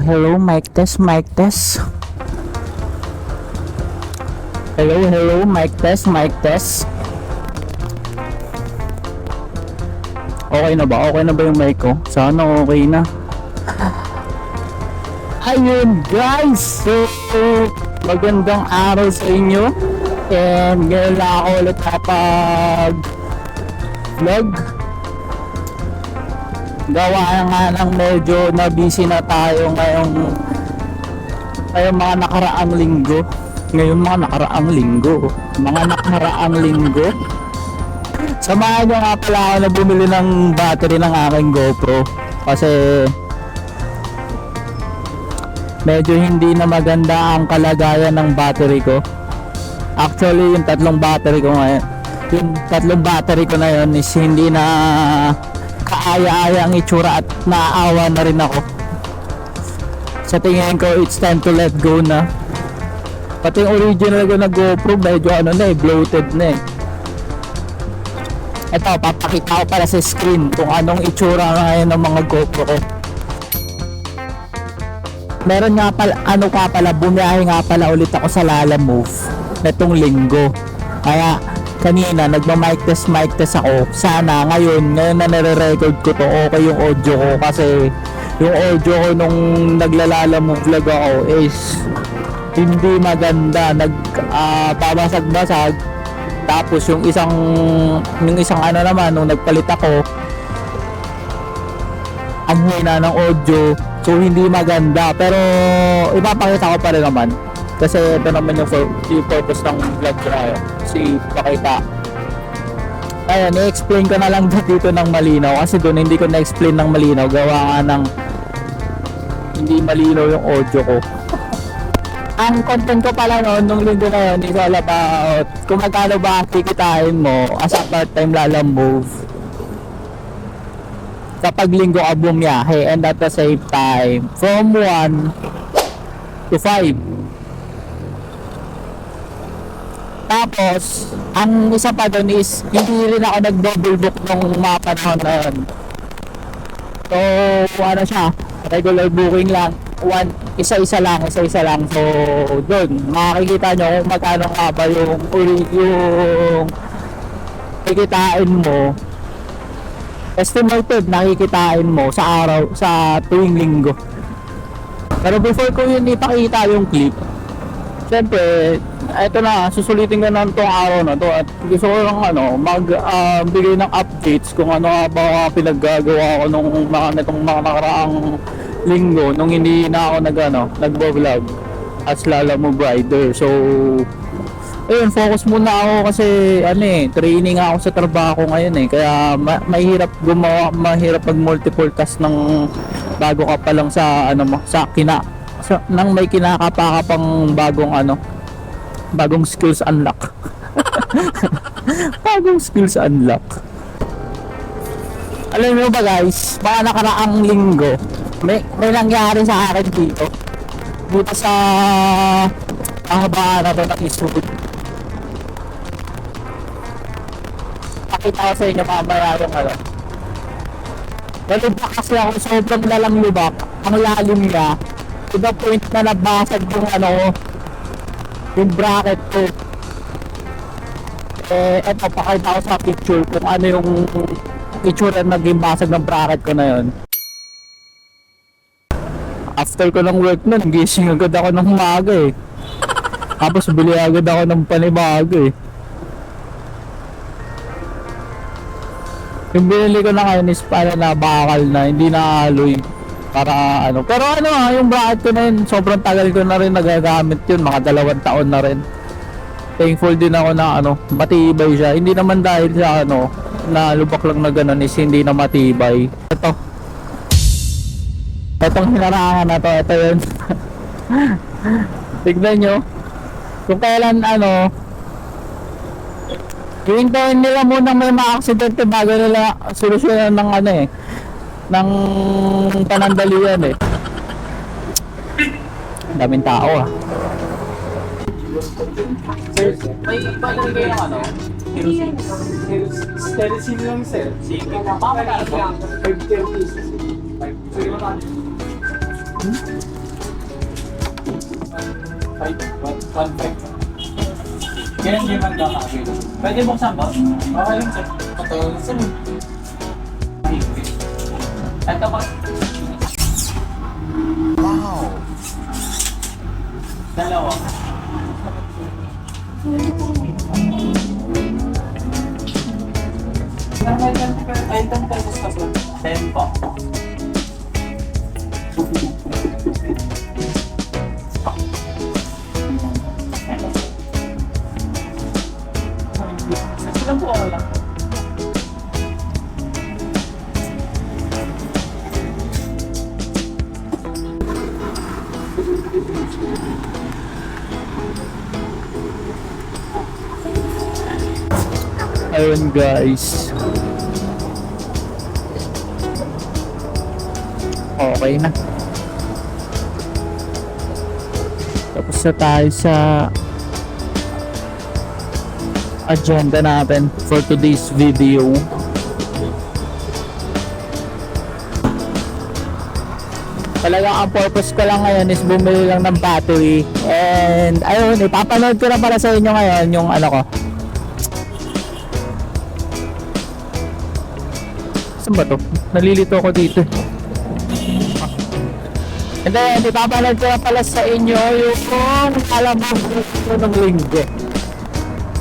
Hello, mic test, mic test. Hello, mic test, mic test. Okay na ba? Okay na ba yung mic ko? Sana okay na. Ayun guys, so magandang araw sa inyo. And ngayon lang ako ulit kapag vlog. Gawa nga ng medyo na busy na tayo ngayong mga nakaraang linggo. Mga nakaraang linggo. Samahan nyo nga pala ako na bumili ng battery ng aking GoPro. Kasi medyo hindi na maganda ang kalagayan ng battery ko. Actually, yung tatlong battery ko na yun is hindi na kaaya-aya ang itsura at naaawa na rin ako. Sa tingin ko, it's time to let go na. Pati yung original ko na GoPro, medyo bloated na eh. Ito, papakita ko pala sa screen kung anong itsura ngayon ng mga GoPro ko. Meron nga pala, bumiyahe nga pala ulit ako sa Lalamove netong linggo. Kaya kanina nagma-mic test ako. Sana ngayon na nare-record ko to, okay yung audio ko, kasi yung audio ko nung naglalala-move vlog ako is hindi maganda, babasag-basag. Tapos yung isang naman nung nagpalit ako, ang hina ng audio, so hindi maganda. Pero ipapakita ko pa rin naman, kasi ito naman yung purpose ng vlog ko na yun, si pakita. Ayan, i-explain ko na lang dito ng malinaw, kasi doon hindi ko na-explain ng malinaw, gawa nga ng hindi malinaw yung audio ko. Ang content ko pala noon nung linggo na yun is all about kung magkano ba kikitain mo as a part-time Lalamove kapag linggo ka bumiyahe, and at the same time from 1 to 5. Tapos ang isa pa doon is hindi rin ako nag-double book nung mga panahon na yun. So ano siya, regular booking lang, isa-isa lang. So doon makikita nyo kung magkano nga ba yung kikitain mo, estimated nakikitain mo sa araw, sa tuwing linggo. Pero before ko yun ipakita yung clip, syempre ito na, susulitin ko na itong araw na to, at gusto ko lang bigay ng updates kung ano ba pinaggagawa ko nung mga nakaraang linggo nung hindi na ako nagbo-vlog as Lalamove rider. So ayun, focus muna ako kasi training ako sa trabaho ngayon kaya mahirap mahirap mag multiple task ng bago ka pa lang sa nang may kinakapa ka pang bagong skills unlock. Bagong skills unlock. Alam mo ba guys, mga nakaraang linggo may nangyari sa akin dito sa kahabaan na to ng isod. Pakita ko sa inyo mamaya yung nalubak kasi ako, sobrang lalang lubak, ang lalim niya to the point na nabasag yung bracket ko. Eto, pakita ko sa picture kung ano yung itsura na naging basag ng bracket ko na yun. After ko ng work nun, gising agad ako ng umaga tapos bili agad ako ng panibago Yung binili ko na ngayon is para na bakal na, hindi na alloy. Para pero yung bracket ko na yun, sobrang tagal ko na rin nagagamit yun, mga 2 taon na rin. Thankful din ako na matibay siya. Hindi naman dahil sa na lubak lang na ganun is hindi na matibay. Itong hinarangan na to, ito yun. Tignan nyo kung kailan hihintayin nila munang may ma-aksidente bago nila solusyonan ng panandalian daming tao Sir, may palagay kayo Stereosin lang sir. Sige. Mamaya lang. 5 pieces. Kailan di man kakagay? Pwede buksan ba? Okay lang sir. Patagal na sir. Ito ba? Wow! Dalawa. Ay, 10 pesos ka sir. 10 po. Ilan po ako lang? Ayun guys. Okay na. Tapos na tayo sa agenda natin for today's video. Talagang ang purpose ko lang ngayon is bumili lang ng battery. And ayun, ipapanood ko na para sa inyo ngayon yung ano ko. Saan ba to? Nalilito ako dito. And then, ipapanood ko na pala sa inyo yung alam mo ng linggo.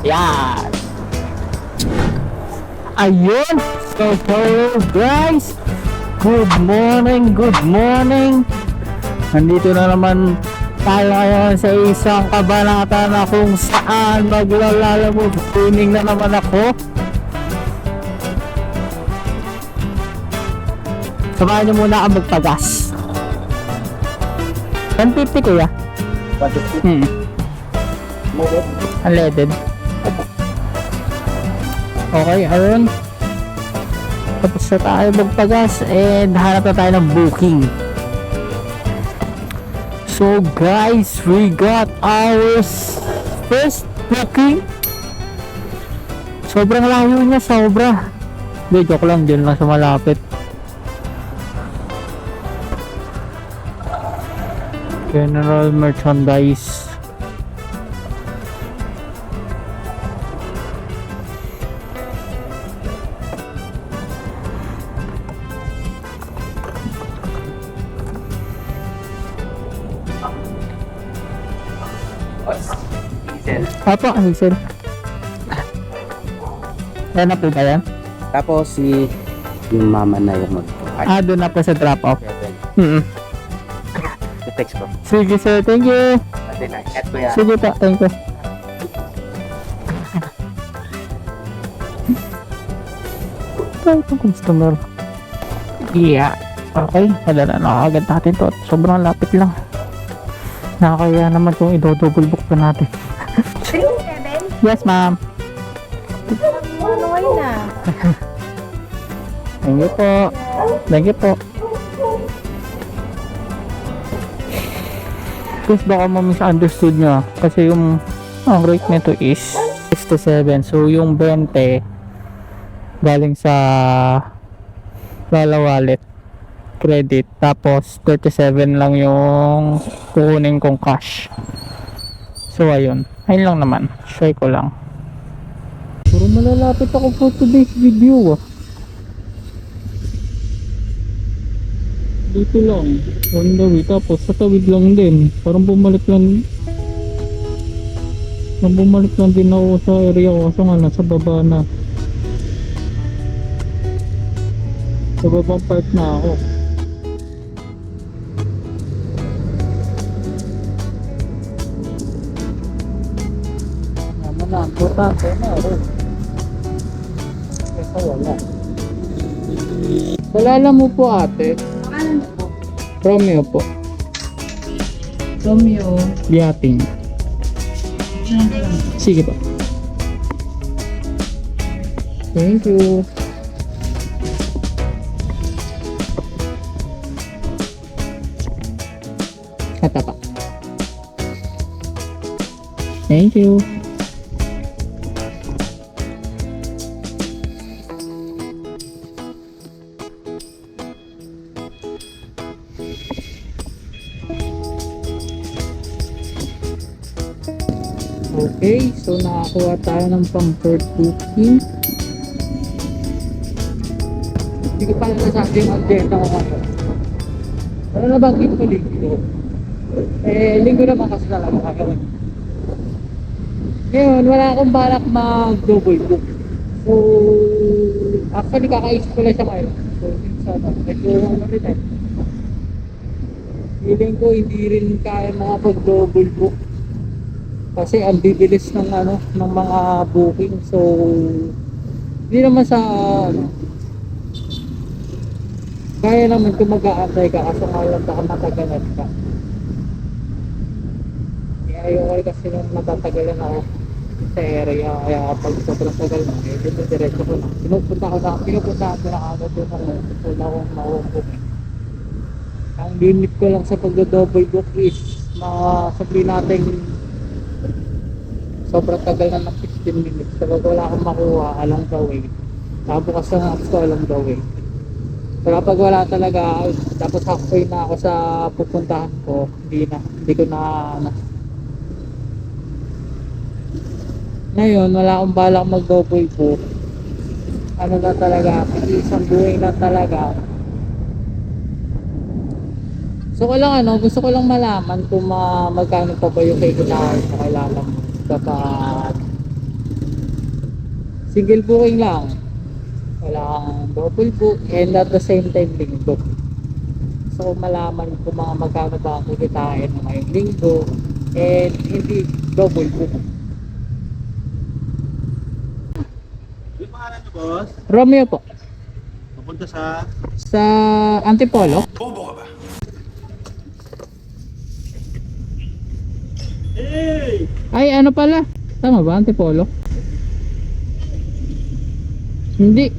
Yan. Ayun. So, hello guys. Good morning, good morning. Nandito na naman tayo ngayon sa isang kabanata na kung saan maglalalabog. Tuning na naman ako. Samahan nyo muna ang magpagas. 150 kuya. 150? Unleaded. Okay, ayun. Tapos na tayo magpagas and hanap na tayo ng booking. So guys, we got our first booking. Sobrang layo niya, sobra. Hindi, joke lang, dyan lang sa malapit. General merchandise. Apo, Hazel. Yan na po ba yan? Tapos yung mama na yung Doon na po sa drop off. text ko. Sige sir, thank you. Pati na, chat ko yan. Sige po, thank you. Ito customer. Yeah. Okay, hadala na agad natin to. Sobrang lapit lang. Nakakaya naman kung i-double book pa natin. 37? Yes ma'am. Ano ngayon na? Thank you po. Thank you po. Please baka ma-misunderstood nyo kasi yung ang rate nito is 67. So yung 20 galing sa Lala Wallet credit, tapos 37 lang yung kukunin kong cash. So ayun lang naman, try ko lang. Puro malalapit ako for today's video Dito lang, on the way, tapos sa tawid lang din. Parang bumalik lang din ako sa area ko kasi nga nasa baba na. Sa babang part na ako. Naman na, importante na rin. Kasi wala. Balala mo po ate. Ano po? Romeo po. Romeo. Yating. Sige po. Thank you. Kata pa. Thank you. Okay, so nakakuha tayo ng pang third booking. Hindi ko pa nasasabi yung agenda ko ngayon. Ano na bang ko linggo? Linggo naman kasi talaga ngayon. Ngayon, wala akong balak mag-double book. So, actually kakaisip ko lang siya ngayon. So, minsan, medyo ano rin eh. Feeling ko hindi rin kaya mga pag-double book. Kasi ang bibilis ng ano, ng mga booking. So, hindi naman sa ano, kaya naman kung mag-aantay ka kaso ngayon baka matagalan ka. Ayoko kasi nung matatagalan ako sa area, kaya pag sobrang tagal na, dito diretso ko na. Pinupunta ko na ako doon wala akong mahuhubog. Ang limit ko lang sa pag-double book is sabihin natin sobrang tagal na ng 15 minutes. Kapag wala akong makuha along the way, bukas na apps ko along the way. Pero kapag wala talaga, tapos halfway na ako sa pupuntahan ko, hindi ko na ngayon, wala akong balak mag-double book. Ano na talaga, isang buhay na talaga. So gusto ko lang malaman kung magkano pa ba yung kailangan na kailangan mo kapag single booking lang. Walang double book and at the same time linggo. So malaman kung magkano ba ang kikitain ng ngayong linggo and hindi double book. Yung pangalan niyo, boss? Romeo po. Papunta sa... Sa Antipolo. Bobo ka ba? Hey! Ay ano pala? Tama ba Antipolo? Hindi.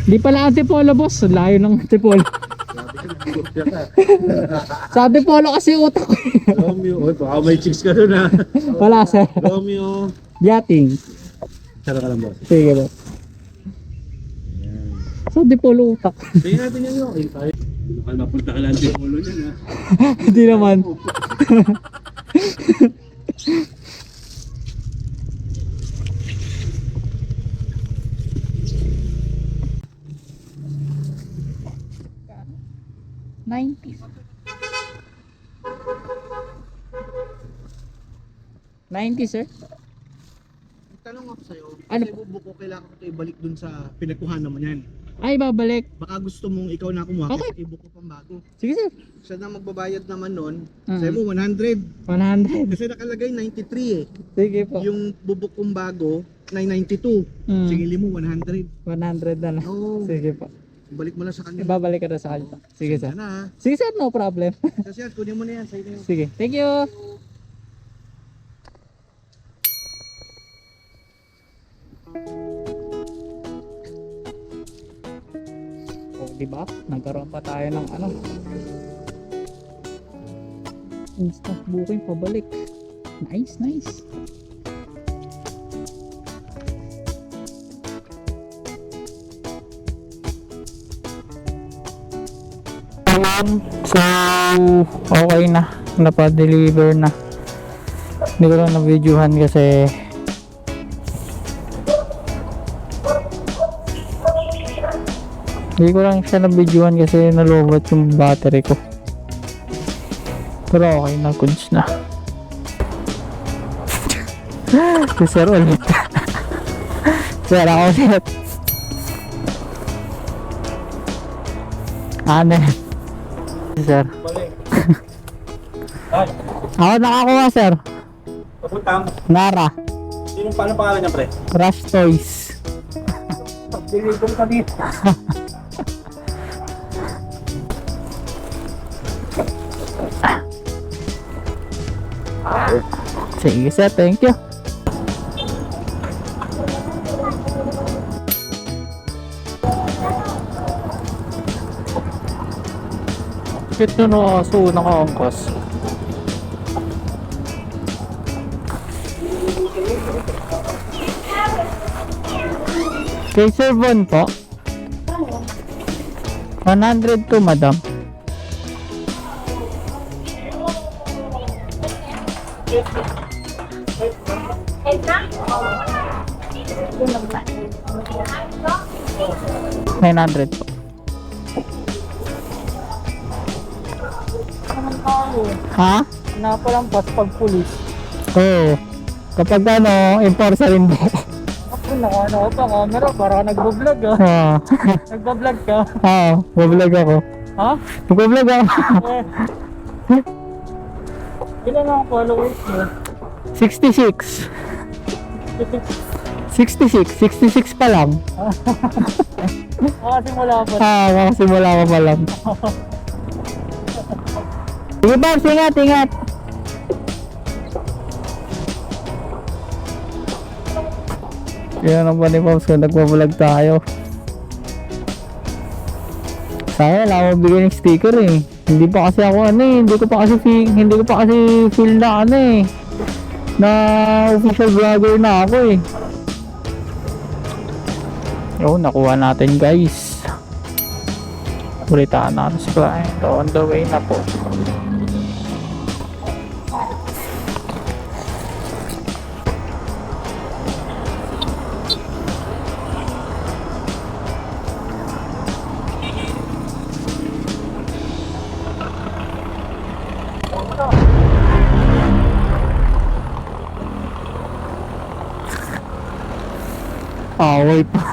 Hindi pala Antipolo boss. Layo ng Antipolo. Sa Antipolo kasi utak ko. Romeo. Oy, baka may chicks ka doon ha. Wala sir. Romeo. Yating. Sara ka lang, boss. Sige boss. Sa Antipolo utak. Tingnan natin yun. Ay, tayo. Baka napunta ka lang din polo niyan ha. Hindi naman. $90 sir. Tanong ako sa'yo, Ano? kasi bubuko kailangan ko ito ibalik dun sa pinagkuhanan mo yan. Ay babalik. Baka gusto mong ikaw na kumuha Okay. kasi ibuko pang bago. Sige sir. Siya na magbabayad naman nun, Mm. sa'yo mo 100. 100. Kasi nakalagay 93 eh. Sige po. Yung bubuk kong bago, 992. Mm. Singili mo 100. 100 na lang. Oo. Sige po. Balik mo lang sa kanya. Ibabalik ka na sa kanya. Sige sir. Yan na ha. Sige sir, no problem. Kasi yan, kunin mo na yan. Sa'yo na yun. Sige. Thank you. Oh, di ba? Nagkaroon pa tayo ng ano? Instant booking pabalik. Nice, nice. So, okay na. Napa-deliver na. Hindi ko lang na-videohan kasi hindi ko lang siya na-videohan kasi nalobot yung battery ko. Pero okay na, goods na. Si Sir ulit. Sir, ako ulit. Ano yan? Sir. Balik. Ay, Ako nakakuha, sir. papuntang. Nara. Paano pangalan niya, pre? Rush Toys. Pag-deliver kami. Sige, sir. Thank you. Ito na aso, naka-angkas. Kay Sir Von po. 102, madam. Yun lang ba? 900 po. Naman tayo. Ha? Napalampas pag pulis. Oo. Kapag ano, enforcer hindi. Ako ano ko pa camera para nagbo-vlog ah. Oo. Nagbo-vlog ka. Oo, mablog ako. Ha? Mablog ako. Ilan ang followers mo? 66. 66 pa lang. Kasi wala pa. Makasimula ko pa lang. Sige Pops, ingat, ingat. Yan ang ba ni Pops kung nagbablog tayo. Sayang, wala mo bigyan ng sticker eh. Hindi pa kasi ako ano eh, hindi ko pa kasi feel na ano eh. Na official vlogger na ako eh. Yo, nakuha natin guys. Ulitaan natin si client. On the way na po. Away pa.